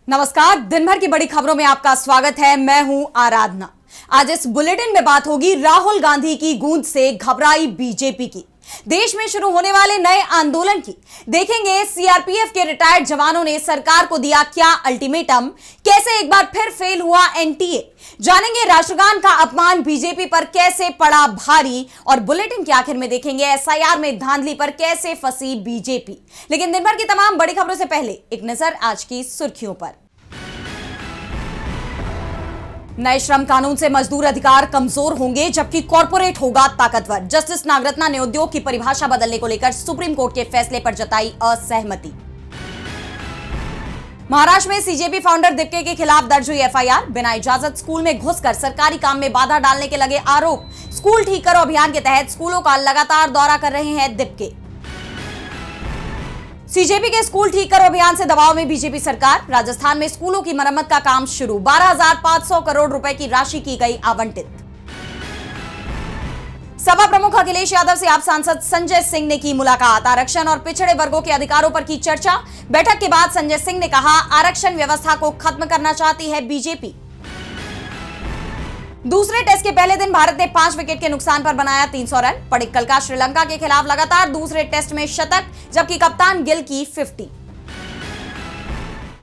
नमस्कार, दिन भर की बड़ी खबरों में आपका स्वागत है। मैं हूं आराधना। आज इस बुलेटिन में बात होगी राहुल गांधी की गूंज से घबराई बीजेपी की, देश में शुरू होने वाले नए आंदोलन की, देखेंगे सीआरपीएफ के रिटायर्ड जवानों ने सरकार को दिया क्या अल्टीमेटम, कैसे एक बार फिर फेल हुआ एनटीए, जानेंगे राष्ट्रगान का अपमान बीजेपी पर कैसे पड़ा भारी, और बुलेटिन के आखिर में देखेंगे एसआईआर में धांधली पर कैसे फंसी बीजेपी। लेकिन दिन भर की तमाम बड़ी खबरों से पहले एक नजर आज की सुर्खियों पर। नए श्रम कानून से मजदूर अधिकार कमजोर होंगे जबकि कॉर्पोरेट होगा ताकतवर। जस्टिस नागरत्ना ने उद्योग की परिभाषा बदलने को लेकर सुप्रीम कोर्ट के फैसले पर जताई असहमति। महाराष्ट्र में सीजेपी फाउंडर दीपके के खिलाफ दर्ज हुई एफआईआर। बिना इजाजत स्कूल में घुसकर सरकारी काम में बाधा डालने के लगे आरोप। स्कूल ठीक करो अभियान के तहत स्कूलों का लगातार दौरा कर रहे हैं दीपके। सीजेपी के स्कूल ठीक करो अभियान से दबाव में बीजेपी सरकार। राजस्थान में स्कूलों की मरम्मत का काम शुरू। 12,500 करोड़ रुपए की राशि की गई आवंटित। सपा प्रमुख अखिलेश यादव से आप सांसद संजय सिंह ने की मुलाकात। आरक्षण और पिछड़े वर्गों के अधिकारों पर की चर्चा। बैठक के बाद संजय सिंह ने कहा, आरक्षण व्यवस्था को खत्म करना चाहती है बीजेपी। दूसरे टेस्ट के पहले दिन भारत ने 5 विकेट के नुकसान पर बनाया 300 रन। पडिक्कल का श्रीलंका के खिलाफ लगातार दूसरे टेस्ट में शतक, जबकि कप्तान गिल की 50।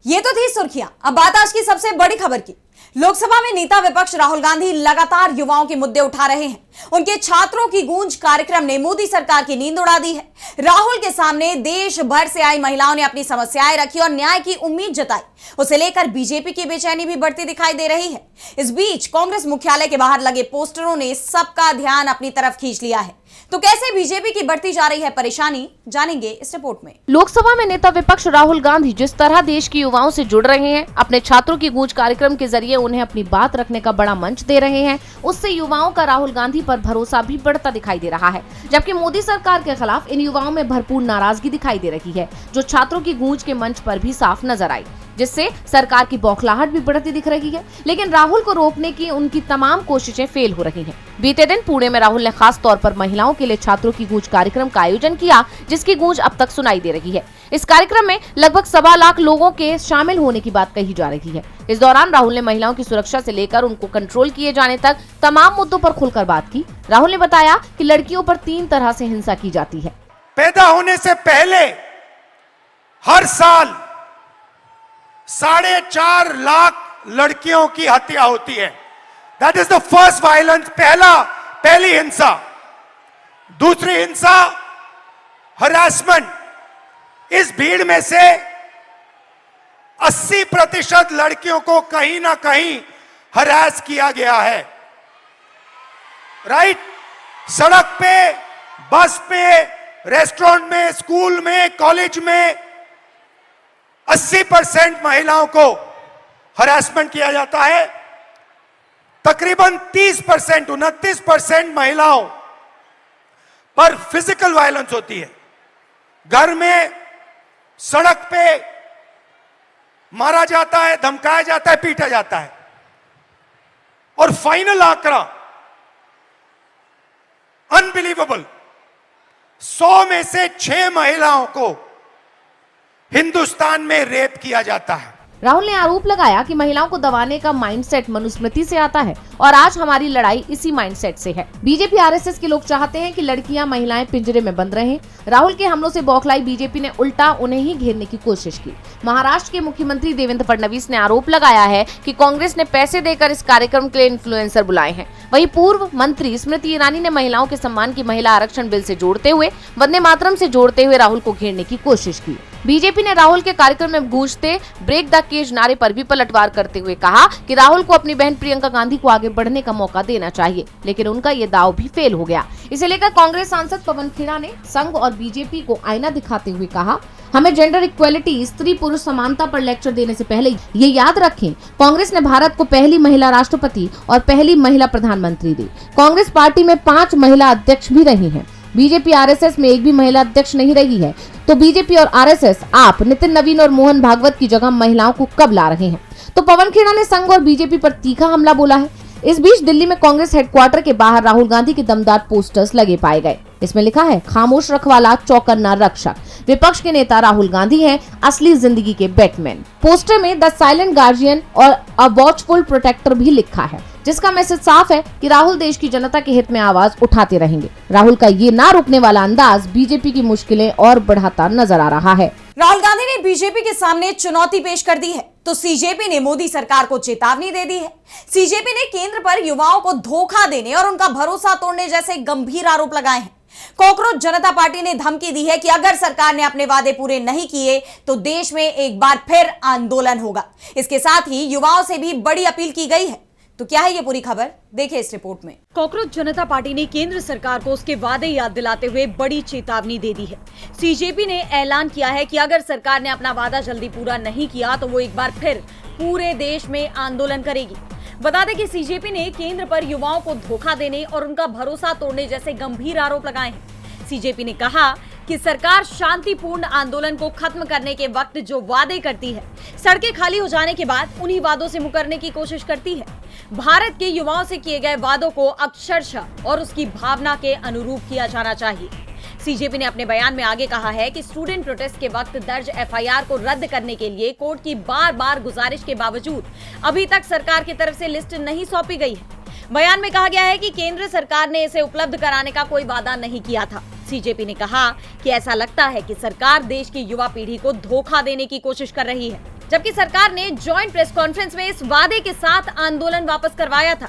ये तो थी सुर्खियां। अब बात आज की सबसे बड़ी खबर की। लोकसभा में नेता विपक्ष राहुल गांधी लगातार युवाओं के मुद्दे उठा रहे हैं। उनके छात्रों की गूंज कार्यक्रम ने मोदी सरकार की नींद उड़ा दी है। राहुल के सामने देश भर से आई महिलाओं ने अपनी समस्याएं रखी और न्याय की उम्मीद जताई। उसे लेकर बीजेपी की बेचैनी भी बढ़ती दिखाई दे रही है। इस बीच कांग्रेस मुख्यालय के बाहर लगे पोस्टरों ने सबका ध्यान अपनी तरफ खींच लिया है। तो कैसे बीजेपी की बढ़ती जा रही है परेशानी, जानेंगे इस रिपोर्ट में। लोकसभा में नेता विपक्ष राहुल गांधी जिस तरह देश के युवाओं से जुड़ रहे हैं, अपने छात्रों की गूंज कार्यक्रम के जरिए उन्हें अपनी बात रखने का बड़ा मंच दे रहे हैं, उससे युवाओं का राहुल गांधी पर भरोसा भी बढ़ता दिखाई दे रहा है। जबकि मोदी सरकार के खिलाफ इन युवाओं में भरपूर नाराजगी दिखाई दे रही है, जो छात्रों की गूंज के मंच पर भी साफ नजर आई, जिससे सरकार की बौखलाहट भी बढ़ती दिख रही है। लेकिन राहुल को रोकने की उनकी तमाम कोशिशें फेल हो रही हैं। बीते दिन पुणे में राहुल ने खास तौर पर महिलाओं के लिए छात्रों की गूंज कार्यक्रम का आयोजन किया, जिसकी गूंज अब तक सुनाई दे रही है। इस कार्यक्रम में लगभग 1.25 लाख लोगों के शामिल होने की बात कही जा रही है। इस दौरान राहुल ने महिलाओं की सुरक्षा से लेकर उनको कंट्रोल किए जाने तक तमाम मुद्दों पर खुलकर बात की। राहुल ने बताया कि लड़कियों पर 3 तरह से हिंसा की जाती है। पैदा होने से पहले हर साल 4.5 लाख लड़कियों की हत्या होती है। That is the first violence, पहली हिंसा। दूसरी हिंसा हरासमेंट। इस भीड़ में से 80% लड़कियों को कहीं ना कहीं हरास किया गया है। राइट? सड़क पे, बस पे, रेस्टोरेंट में, स्कूल में, कॉलेज में 80% महिलाओं को हरासमेंट किया जाता है। तकरीबन 30%, 29% महिलाओं पर फिजिकल वायलेंस होती है। घर में, सड़क पे मारा जाता है, धमकाया जाता है, पीटा जाता है। और फाइनल आंकड़ा अनबिलीवेबल, 100 में से 6 महिलाओं को हिंदुस्तान में रेप किया जाता है। राहुल ने आरोप लगाया कि महिलाओं को दबाने का माइंडसेट मनुस्मृति से आता है और आज हमारी लड़ाई इसी माइंडसेट से है। बीजेपी आरएसएस के लोग चाहते हैं कि लड़कियां, महिलाएं पिंजरे में बंद रहें। राहुल के हमलों से बौखलाई बीजेपी ने उल्टा उन्हें ही घेरने की कोशिश की। महाराष्ट्र के मुख्यमंत्री देवेंद्र फडणवीस ने आरोप लगाया है कि कांग्रेस ने पैसे देकर इस कार्यक्रम के लिए इन्फ्लुएंसर बुलाए हैं। वहीं पूर्व मंत्री स्मृति ईरानी ने महिलाओं के सम्मान की महिला आरक्षण बिल से जोड़ते हुए, वंदे मातरम से जोड़ते हुए राहुल को घेरने की कोशिश की। बीजेपी ने राहुल के कार्यक्रम में गूंजते ब्रेक द केज नारे पर भी पलटवार करते हुए कहा कि राहुल को अपनी बहन प्रियंका गांधी को आगे बढ़ने का मौका देना चाहिए, लेकिन उनका ये दाव भी फेल हो गया। इसे लेकर कांग्रेस सांसद पवन खेड़ा ने संघ और बीजेपी को आईना दिखाते हुए कहा, हमें जेंडर इक्वेलिटी, स्त्री पुरुष समानता पर लेक्चर देने से पहले ये याद रखें, कांग्रेस ने भारत को पहली महिला राष्ट्रपति और पहली महिला प्रधानमंत्री दी। कांग्रेस पार्टी में 5 महिला अध्यक्ष भी रही हैं। बीजेपी आरएसएस में एक भी महिला अध्यक्ष नहीं रही है। तो बीजेपी और आरएसएस, आप नितिन नवीन और मोहन भागवत की जगह महिलाओं को कब ला रहे हैं? तो पवन खेड़ा ने संघ और बीजेपी पर तीखा हमला बोला है। इस बीच दिल्ली में कांग्रेस हेडक्वार्टर के बाहर राहुल गांधी के दमदार पोस्टर्स लगे पाए गए। इसमें लिखा है, खामोश रखवाला चौकन्ना रक्षक। विपक्ष के नेता राहुल गांधी हैं असली जिंदगी के बैटमैन। पोस्टर में द साइलेंट गार्जियन और अ वॉचफुल प्रोटेक्टर भी लिखा है, जिसका मैसेज साफ है कि राहुल देश की जनता के हित में आवाज उठाते रहेंगे। राहुल का ये ना रुकने वाला अंदाज बीजेपी की मुश्किलें और बढ़ाता नजर आ रहा है। राहुल गांधी ने बीजेपी के सामने चुनौती पेश कर दी है तो सीजेपी ने मोदी सरकार को चेतावनी दे दी है। सीजेपी ने केंद्र पर युवाओं को धोखा देने और उनका भरोसा तोड़ने जैसे गंभीर आरोप लगाए हैं। कॉकरोच जनता पार्टी ने धमकी दी है कि अगर सरकार ने अपने वादे पूरे नहीं किए तो देश में एक बार फिर आंदोलन होगा। इसके साथ ही युवाओं से भी बड़ी अपील की गई है। तो क्या है ये पूरी खबर, देखिए इस रिपोर्ट में। कॉकरोच जनता पार्टी ने केंद्र सरकार को उसके वादे याद दिलाते हुए बड़ी चेतावनी दे दी है। सीजेपी ने ऐलान किया है कि अगर सरकार ने अपना वादा जल्दी पूरा नहीं किया तो वो एक बार फिर पूरे देश में आंदोलन करेगी। बता दें कि सीजेपी ने केंद्र पर युवाओं को धोखा देने और उनका भरोसा तोड़ने जैसे गंभीर आरोप लगाए हैं। सीजेपी ने कहा कि सरकार शांतिपूर्ण आंदोलन को खत्म करने के वक्त जो वादे करती है, सड़कें खाली हो जाने के बाद उन्हीं वादों से मुकरने की कोशिश करती है। भारत के युवाओं से किए गए वादों को अक्षरशः और उसकी भावना के अनुरूप किया जाना चाहिए। सीजेपी ने अपने बयान में आगे कहा है कि स्टूडेंट प्रोटेस्ट के वक्त दर्ज एफआईआर को रद्द करने के लिए कोर्ट की बार-बार गुजारिश के बावजूद अभी तक सरकार की तरफ से लिस्ट नहीं सौंपी गई है। बयान में कहा गया है कि केंद्र सरकार ने इसे उपलब्ध कराने का कोई वादा नहीं किया था। सीजेपी ने कहा कि ऐसा लगता है कि सरकार देश की युवा पीढ़ी को धोखा देने की कोशिश कर रही है, जबकि सरकार ने जॉइंट प्रेस कॉन्फ्रेंस में इस वादे के साथ आंदोलन वापस करवाया था।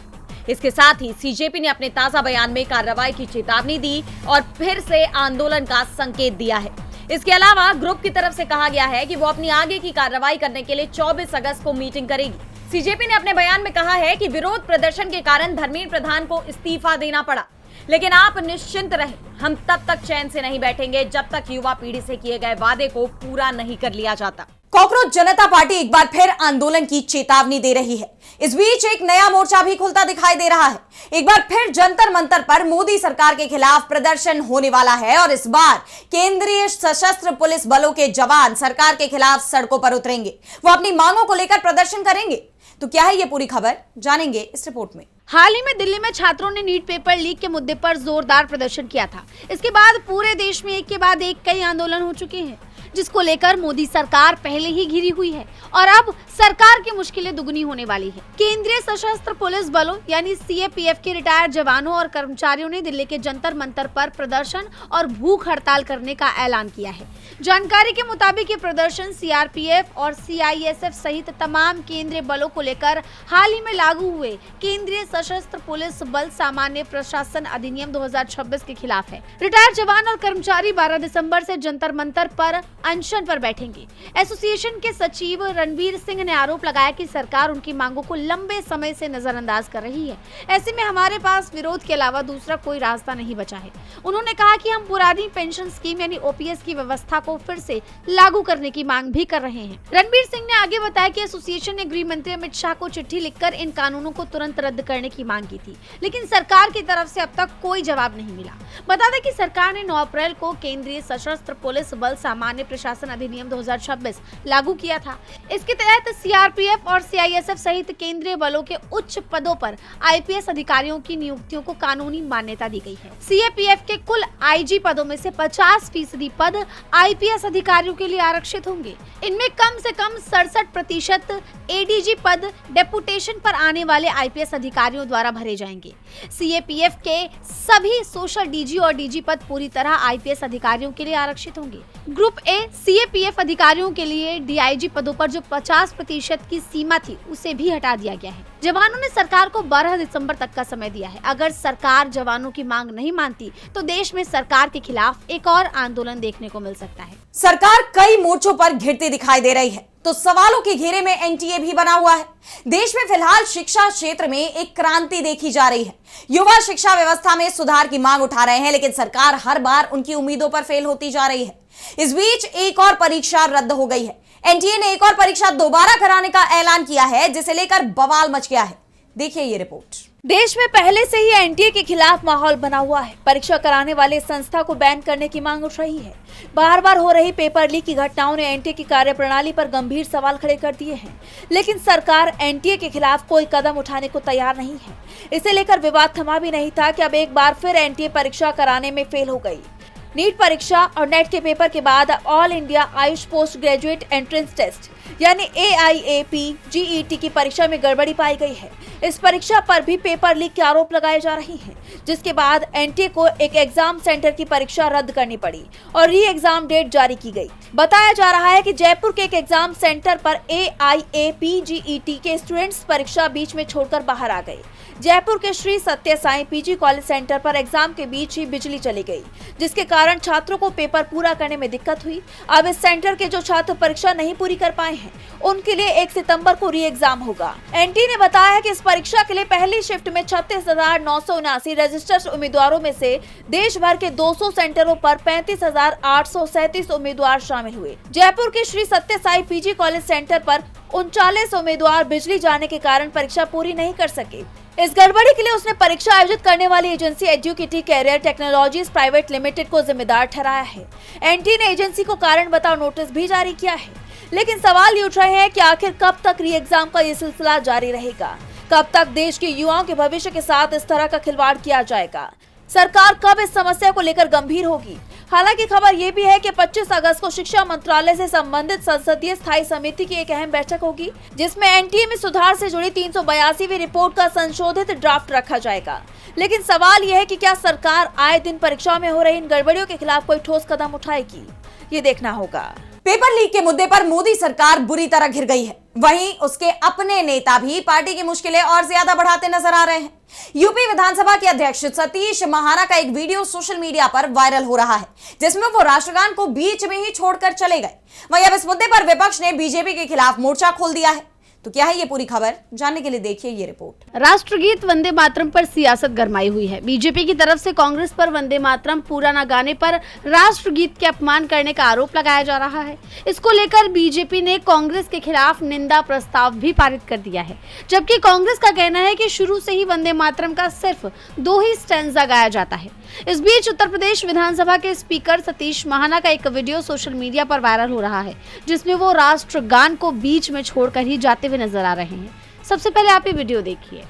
इसके साथ ही सीजेपी ने अपने ताजा बयान में कार्रवाई की चेतावनी दी और फिर से आंदोलन का संकेत दिया है। इसके अलावा ग्रुप की तरफ से कहा गया है कि वो अपनी आगे की कार्रवाई करने के लिए 24 अगस्त को मीटिंग करेगी। सीजेपी ने अपने बयान में कहा है कि विरोध प्रदर्शन के कारण धर्मेंद्र प्रधान को इस्तीफा देना पड़ा, लेकिन आप निश्चिंत रहें, हम तब तक चैन से नहीं बैठेंगे जब तक युवा पीढ़ी से किए गए वादे को पूरा नहीं कर लिया जाता। कॉकरोच जनता पार्टी एक बार फिर आंदोलन की चेतावनी दे रही है। इस बीच एक नया मोर्चा भी खुलता दिखाई दे रहा है। एक बार फिर जंतर मंतर पर मोदी सरकार के खिलाफ प्रदर्शन होने वाला है और इस बार केंद्रीय सशस्त्र पुलिस बलों के जवान सरकार के खिलाफ सड़कों पर उतरेंगे। वो अपनी मांगों को लेकर प्रदर्शन करेंगे। तो क्या है ये पूरी खबर, जानेंगे इस रिपोर्ट में। हाल ही में दिल्ली में छात्रों ने नीट पेपर लीक के मुद्दे पर जोरदार प्रदर्शन किया था। इसके बाद पूरे देश में एक के बाद एक कई आंदोलन हो चुके हैं, जिसको लेकर मोदी सरकार पहले ही घिरी हुई है और अब सरकार की मुश्किलें दुगनी होने वाली है। केंद्रीय सशस्त्र पुलिस बलों यानी सीएपीएफ के रिटायर्ड जवानों और कर्मचारियों ने दिल्ली के जंतर मंतर पर प्रदर्शन और भूख हड़ताल करने का ऐलान किया है। जानकारी के मुताबिक ये प्रदर्शन सीआरपीएफ और सीआईएसएफ सहित तमाम केंद्रीय बलों को लेकर हाल ही में लागू हुए केंद्रीय सशस्त्र पुलिस बल सामान्य प्रशासन अधिनियम 2026 के खिलाफ है। रिटायर्ड जवान और कर्मचारी 12 दिसंबर से जंतर मंतर पर अनशन पर बैठेंगे। एसोसिएशन के सचिव रणवीर सिंह ने आरोप लगाया कि सरकार उनकी मांगों को लंबे समय से नजरअंदाज कर रही है। ऐसे में हमारे पास विरोध के अलावा दूसरा कोई रास्ता नहीं बचा है। उन्होंने कहा कि हम पुरानी पेंशन स्कीम यानी ओपीएस की व्यवस्था को फिर से लागू करने की मांग भी कर रहे हैं। रणवीर सिंह ने आगे बताया कि एसोसिएशन ने गृह मंत्री अमित शाह को चिट्ठी लिखकर इन कानूनों को तुरंत रद्द करने की मांग की थी, लेकिन सरकार की तरफ से अब तक कोई जवाब नहीं मिला। बता दें कि सरकार ने 9 अप्रैल को केंद्रीय सशस्त्र पुलिस बल सामान्य प्रशासन अधिनियम 2026 लागू किया था। इसके तहत सीआरपीएफ और सीआईएसएफ सहित केंद्रीय बलों के उच्च पदों पर आईपीएस अधिकारियों की नियुक्तियों को कानूनी मान्यता दी गई है। सीएपीएफ के कुल आईजी पदों में से 50% पद आईपीएस अधिकारियों के लिए आरक्षित होंगे। इनमें कम से कम 67% एडीजी पद डेपुटेशन पर आने वाले आईपीएस अधिकारियों द्वारा भरे जाएंगे। सीएपीएफ के सभी सोशल डीजी और डीजी पद पूरी तरह आईपीएस अधिकारियों के लिए आरक्षित होंगे। ग्रुप ए सीएपीएफ अधिकारियों के लिए डीआईजी पदों पर जो 50% की सीमा थी उसे भी हटा दिया गया है। जवानों ने सरकार को 12 दिसंबर तक का समय दिया है। अगर सरकार जवानों की मांग नहीं मानती तो देश में सरकार के खिलाफ एक और आंदोलन देखने को मिल सकता है। सरकार कई मोर्चों पर घिरती दिखाई दे रही है तो सवालों के घेरे में एनटीए भी बना हुआ है। देश में फिलहाल शिक्षा क्षेत्र में एक क्रांति देखी जा रही है। युवा शिक्षा व्यवस्था में सुधार की मांग उठा रहे हैं, लेकिन सरकार हर बार उनकी उम्मीदों पर फेल होती जा रही है। इस बीच एक और परीक्षा रद्द हो गई है। एनटीए ने एक और परीक्षा दोबारा कराने का ऐलान किया है, जिसे लेकर बवाल मच गया है। देखिए ये रिपोर्ट। देश में पहले से ही एनटीए के खिलाफ माहौल बना हुआ है। परीक्षा कराने वाले संस्था को बैन करने की मांग उठ रही है। बार बार हो रही पेपर लीक की घटनाओं ने एनटीए की कार्यप्रणाली पर गंभीर सवाल खड़े कर दिए हैं, लेकिन सरकार एनटीए के खिलाफ कोई कदम उठाने को तैयार नहीं है। इसे लेकर विवाद थमा भी नहीं था कि अब एक बार फिर एनटीए परीक्षा कराने में फेल हो गई। नीट परीक्षा और नेट के पेपर के बाद all India AYUSH post graduate entrance test यानी AIAP GET की परीक्षा में गड़बड़ी पाई गई है। इस परीक्षा पर भी पेपर लीक के आरोप लगाए जा रहे हैं, जिसके बाद NTA को एक एग्जाम सेंटर की परीक्षा रद्द करनी पड़ी और री एग्जाम डेट जारी की गई। बताया जा रहा है कि जयपुर के एक एग्जाम सेंटर पर AIAP GET के स्टूडेंट्स परीक्षा बीच में छोड़कर बाहर आ गए। जयपुर के श्री सत्य साई PG कॉलेज सेंटर पर एग्जाम के बीच ही बिजली चली गई, जिसके कारण छात्रों को पेपर पूरा करने में दिक्कत हुई। अब इस सेंटर के जो छात्र परीक्षा नहीं पूरी कर पाए हैं, उनके लिए 1 सितंबर को री एग्जाम होगा। NTA ने बताया है कि इस परीक्षा के लिए पहली शिफ्ट में 36,979 रजिस्टर्ड उम्मीदवारों में से देश भर के 200 सेंटरों पर 35,837 उम्मीदवार शामिल हुए। जयपुर के श्री सत्य साई PG कॉलेज सेंटर पर 39 उम्मीदवार बिजली जाने के कारण परीक्षा पूरी नहीं कर सके। इस गड़बड़ी के लिए उसने परीक्षा आयोजित करने वाली एजेंसी एजुकेटी कैरियर टेक्नोलॉजीज प्राइवेट लिमिटेड को जिम्मेदार ठहराया है। NTA ने एजेंसी को कारण बताओ नोटिस भी जारी किया है, लेकिन सवाल ये उठ रहे हैं कि आखिर कब तक री एग्जाम का ये सिलसिला जारी रहेगा? कब तक देश के युवाओं के भविष्य के साथ इस तरह का खिलवाड़ किया जाएगा? सरकार कब इस समस्या को लेकर गंभीर होगी? हालांकि खबर ये भी है कि 25 अगस्त को शिक्षा मंत्रालय से संबंधित संसदीय स्थायी समिति की एक अहम बैठक होगी, जिसमें NTA में सुधार से जुड़ी 382वीं रिपोर्ट का संशोधित ड्राफ्ट रखा जाएगा। लेकिन सवाल यह है कि क्या सरकार आए दिन परीक्षा में हो रही इन गड़बड़ियों के खिलाफ कोई ठोस कदम उठाएगी? ये देखना होगा। पेपर लीक के मुद्दे पर मोदी सरकार बुरी तरह घिर गई है। वहीं उसके अपने नेता भी पार्टी की मुश्किलें और ज्यादा बढ़ाते नजर आ रहे हैं। यूपी विधानसभा के अध्यक्ष सतीश महाना का एक वीडियो सोशल मीडिया पर वायरल हो रहा है, जिसमें वो राष्ट्रगान को बीच में ही छोड़कर चले गए। वहीं अब इस मुद्दे पर विपक्ष ने बीजेपी के खिलाफ मोर्चा खोल दिया है। तो क्या है ये पूरी खबर, जानने के लिए देखिए ये रिपोर्ट। राष्ट्रगीत वंदे मातरम पर सियासत गरमाई हुई है। बीजेपी की तरफ से कांग्रेस पर वंदे मातरम पूरा न गाने पर राष्ट्रगीत के अपमान करने का आरोप लगाया जा रहा है। इसको लेकर बीजेपी ने कांग्रेस के खिलाफ निंदा प्रस्ताव भी पारित कर दिया है, जबकि कांग्रेस का कहना है कि शुरू से ही वंदे मातरम का सिर्फ 2 ही स्टैंजा गाया जाता है। इस बीच उत्तर प्रदेश विधानसभा के स्पीकर सतीश महाना का एक वीडियो सोशल मीडिया पर वायरल हो रहा है, जिसमें वो राष्ट्रगान को बीच में छोड़कर ही जाते हुए नजर आ रहे हैं। सबसे पहले आप ये वीडियो देखिए।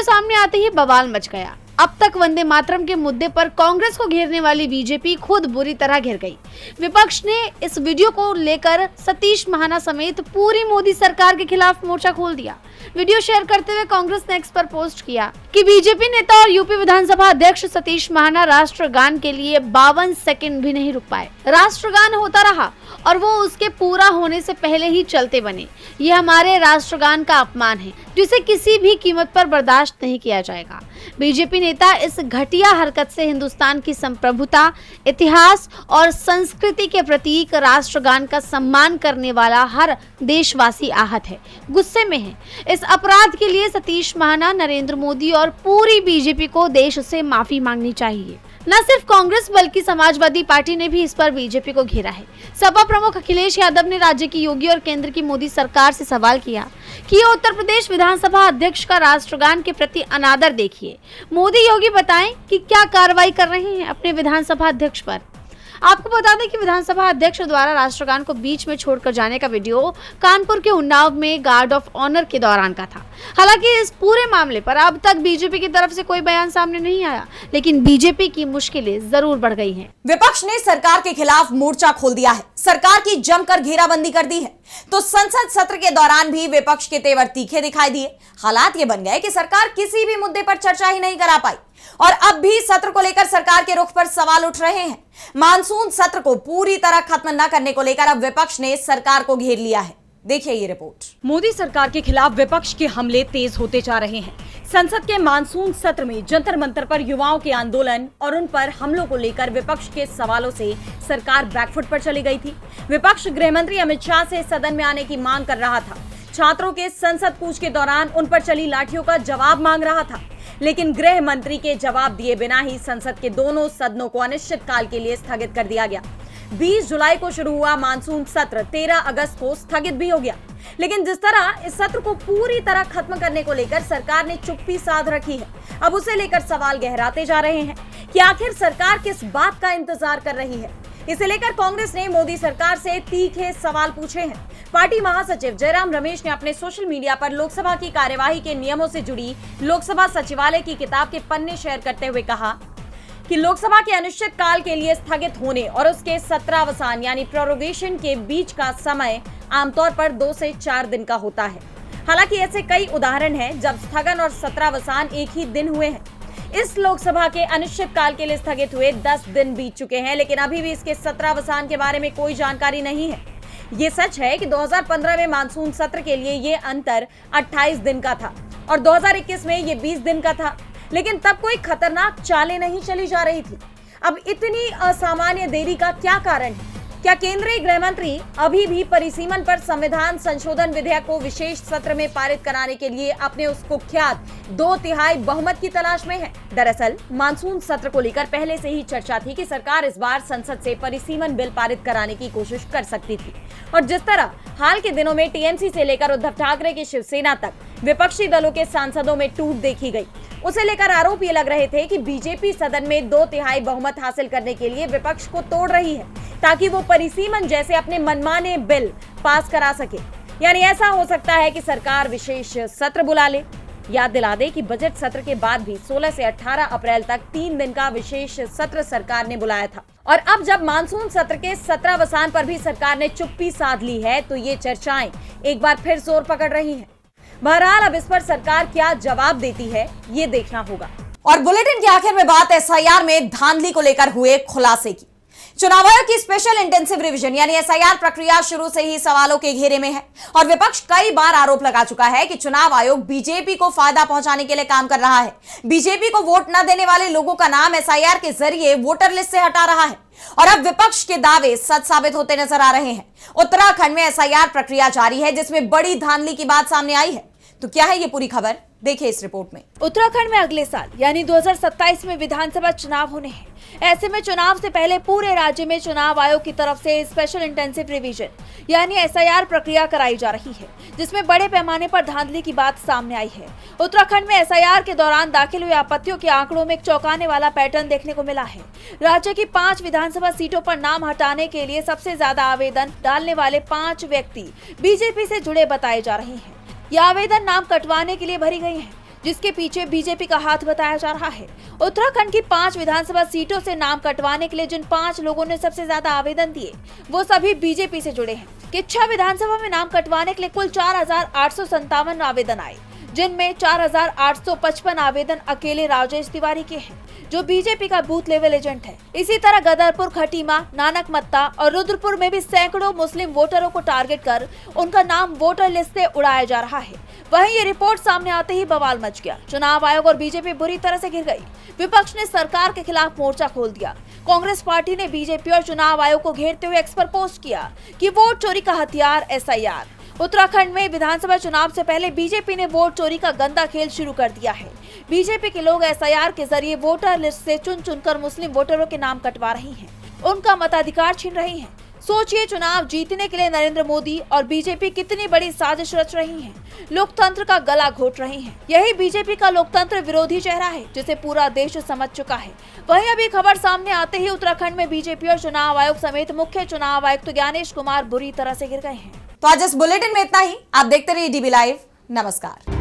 सामने आते ही बवाल मच गया। अब तक वंदे मातरम के मुद्दे पर कांग्रेस को घेरने वाली बीजेपी खुद बुरी तरह घिर गई। विपक्ष ने इस वीडियो को लेकर सतीश महाना समेत पूरी मोदी सरकार के खिलाफ मोर्चा खोल दिया। वीडियो शेयर करते हुए कांग्रेस ने एक्स पर पोस्ट किया कि बीजेपी नेता और यूपी विधानसभा अध्यक्ष सतीश महाना राष्ट्रगान के लिए 52 सेकंड भी नहीं रुक पाए। राष्ट्रगान होता रहा और वो उसके पूरा होने से पहले ही चलते बने। ये हमारे राष्ट्रगान का अपमान है, जिसे किसी भी कीमत पर बर्दाश्त नहीं किया जाएगा। बीजेपी नेता इस घटिया हरकत से हिंदुस्तान की संप्रभुता, इतिहास और संस्कृति के प्रतीक राष्ट्रगान का सम्मान करने वाला हर देशवासी आहत है, गुस्से में है। इस अपराध के लिए सतीश महाना, नरेंद्र मोदी और पूरी बीजेपी को देश से माफी मांगनी चाहिए। न सिर्फ कांग्रेस बल्कि समाजवादी पार्टी ने भी इस पर बीजेपी को घेरा है। सपा प्रमुख अखिलेश यादव ने राज्य की योगी और केंद्र की मोदी सरकार से सवाल किया कि ये उत्तर प्रदेश विधानसभा अध्यक्ष का राष्ट्रगान के प्रति अनादर देखिए। मोदी योगी बताएं कि क्या कार्रवाई कर रहे हैं अपने विधानसभा अध्यक्ष पर। आपको बता दें कि विधानसभा अध्यक्ष द्वारा राष्ट्रगान को बीच में छोड़कर जाने का वीडियो कानपुर के उन्नाव में गार्ड ऑफ ऑनर के दौरान का था। हालांकि इस पूरे मामले पर अब तक बीजेपी की तरफ से कोई बयान सामने नहीं आया, लेकिन बीजेपी की मुश्किलें जरूर बढ़ गई हैं। विपक्ष ने सरकार के खिलाफ मोर्चा खोल दिया है, सरकार की जमकर घेराबंदी कर दी है। तो संसद सत्र के दौरान भी विपक्ष के तेवर तीखे दिखाई दिए। हालात ये बन गए कि सरकार किसी भी मुद्दे पर चर्चा ही नहीं करा पाई और अब भी सत्र को लेकर सरकार के रुख पर सवाल उठ रहे हैं। मानसून सत्र को पूरी तरह खत्म न करने को लेकर अब विपक्ष ने सरकार को घेर लिया है। देखिए ये रिपोर्ट। मोदी सरकार के खिलाफ विपक्ष के हमले तेज होते जा रहे हैं। संसद के मानसून सत्र में जंतर मंतर पर युवाओं के आंदोलन और उन पर हमलों को लेकर विपक्ष के सवालों से सरकार बैकफुट पर चली गई थी। विपक्ष गृह मंत्री अमित शाह से सदन में आने की मांग कर रहा था। छात्रों के संसद कूच के दौरान उन पर चली लाठियों का जवाब मांग रहा था। लेकिन गृह मंत्री के जवाब दिए बिना ही संसद के दोनों सदनों को अनिश्चितकाल के लिए स्थगित कर दिया गया। 20 जुलाई को शुरू हुआ मानसून सत्र 13 अगस्त को स्थगित भी हो गया। लेकिन जिस तरह इस सत्र को पूरी तरह खत्म करने को लेकर सरकार ने चुप्पी साध रखी है, अब उसे लेकर सवाल गहराते जा रहे हैं कि आखिर सरकार किस बात का इंतजार कर रही है। इसे लेकर कांग्रेस ने मोदी सरकार से तीखे सवाल पूछे हैं। पार्टी महासचिव जयराम रमेश ने अपने सोशल मीडिया पर लोकसभा की कार्यवाही के नियमों से जुड़ी लोकसभा सचिवालय की किताब के पन्ने शेयर करते हुए कहा कि लोकसभा के अनिश्चित काल के लिए स्थगित होने और उसके सत्रावसान यानी प्रोरोगेशन के बीच का समय आमतौर पर 2 से 4 दिन का होता है। हालांकि ऐसे कई उदाहरण हैं जब स्थगन और सत्रावसान एक ही दिन हुए हैं। इस लोकसभा के अनिश्चित काल के लिए स्थगित हुए 10 दिन बीत चुके हैं, लेकिन अभी भी इसके सत्रावसान के बारे में कोई जानकारी नहीं है। ये सच है कि 2015 में मानसून सत्र के लिए ये अंतर 28 दिन का था और 2021 में ये 20 दिन का था, लेकिन तब कोई खतरनाक चालें नहीं चली जा रही थी। अब इतनी असामान्य देरी का क्या कारण है? क्या केंद्रीय गृह मंत्री अभी भी परिसीमन पर संविधान संशोधन विधेयक को विशेष सत्र में पारित कराने के लिए अपने उस कुख्यात 2/3 बहुमत की तलाश में है? दरअसल मानसून सत्र को लेकर पहले से ही चर्चा थी कि सरकार इस बार संसद से परिसीमन बिल पारित कराने की कोशिश कर सकती थी। और जिस तरह हाल के दिनों में टीएमसी से लेकर उद्धव ठाकरे की शिवसेना तक विपक्षी दलों के सांसदों में टूट देखी गई, उसे लेकर आरोप ये लग रहे थे कि बीजेपी सदन में 2/3 बहुमत हासिल करने के लिए विपक्ष को तोड़ रही है ताकि वो परिसीमन जैसे अपने मनमाने बिल पास करा सके। यानी ऐसा हो सकता है कि सरकार विशेष सत्र बुला ले। याद दिला दे कि बजट सत्र के बाद भी 16 से 18 अप्रैल तक 3 दिन का विशेष सत्र सरकार ने बुलाया था और अब जब मानसून सत्र के सत्रावसान पर भी सरकार ने चुप्पी साध ली है तो ये चर्चाएं एक बार फिर जोर पकड़ रही हैं। बहरहाल अब इस पर सरकार क्या जवाब देती है ये देखना होगा। और बुलेटिन के आखिर में बात एसआईआर में धांधली को लेकर हुए खुलासे की। चुनाव आयोग की स्पेशल इंटेंसिव रिवीजन यानी एसआईआर प्रक्रिया शुरू से ही सवालों के घेरे में है और विपक्ष कई बार आरोप लगा चुका है कि चुनाव आयोग बीजेपी को फायदा पहुंचाने के लिए काम कर रहा है। बीजेपी को वोट न देने वाले लोगों का नाम एसआईआर के जरिए वोटर लिस्ट से हटा रहा है और अब विपक्ष के दावे सच साबित होते नजर आ रहे हैं। उत्तराखंड में एसआईआर प्रक्रिया जारी है जिसमें बड़ी धांधली की बात सामने आई है। तो क्या है ये पूरी खबर, देखिए इस रिपोर्ट में। उत्तराखंड में अगले साल यानी 2027 में विधानसभा चुनाव होने हैं। ऐसे में चुनाव से पहले पूरे राज्य में चुनाव आयोग की तरफ से स्पेशल इंटेंसिव रिवीजन यानी एसआईआर प्रक्रिया कराई जा रही है, जिसमें बड़े पैमाने पर धांधली की बात सामने आई है। उत्तराखंड में एसआईआर के दौरान दाखिल हुए आपत्तियों के आंकड़ों में एक चौंकाने वाला पैटर्न देखने को मिला है। राज्य की 5 विधानसभा सीटों पर नाम हटाने के लिए सबसे ज्यादा आवेदन डालने वाले 5 व्यक्ति बीजेपी से जुड़े बताए जा रहे हैं। यह आवेदन नाम कटवाने के लिए भरी गई है, जिसके पीछे बीजेपी का हाथ बताया जा रहा है। उत्तराखंड की 5 विधानसभा सीटों से नाम कटवाने के लिए जिन 5 लोगों ने सबसे ज्यादा आवेदन दिए वो सभी बीजेपी से जुड़े हैं। किच्छा विधानसभा में नाम कटवाने के लिए कुल 4,857 आवेदन आए, जिनमें 4,855 आवेदन अकेले राजेश तिवारी के हैं, जो बीजेपी का बूथ लेवल एजेंट है। इसी तरह गदरपुर, खटीमा, नानकमत्ता और रुद्रपुर में भी सैकड़ों मुस्लिम वोटरों को टारगेट कर उनका नाम वोटर लिस्ट से उड़ाया जा रहा है। वहीं ये रिपोर्ट सामने आते ही बवाल मच गया। चुनाव आयोग और बीजेपी बुरी तरह से घिर गई। विपक्ष ने सरकार के खिलाफ मोर्चा खोल दिया। कांग्रेस पार्टी ने बीजेपी और चुनाव आयोग को घेरते हुए एक्स पर पोस्ट किया कि वोट चोरी का हथियार एसआईआर। उत्तराखंड में विधानसभा चुनाव से पहले बीजेपी ने वोट चोरी का गंदा खेल शुरू कर दिया है। बीजेपी के लोग एसआईआर के जरिए वोटर लिस्ट से चुन चुनकर मुस्लिम वोटरों के नाम कटवा रही हैं, उनका मताधिकार छीन रही हैं। सोचिए, चुनाव जीतने के लिए नरेंद्र मोदी और बीजेपी कितनी बड़ी साजिश रच रही हैं, लोकतंत्र का गला घोट रही हैं। यही बीजेपी का लोकतंत्र विरोधी चेहरा है, जिसे पूरा देश समझ चुका है। वहीं अभी खबर सामने आते ही उत्तराखंड में बीजेपी और चुनाव आयोग समेत मुख्य चुनाव आयुक्त ज्ञानेश कुमार बुरी तरह से गिर गए हैं। तो आज इस बुलेटिन में इतना ही। आप देखते रहिए डीबी लाइव। नमस्कार।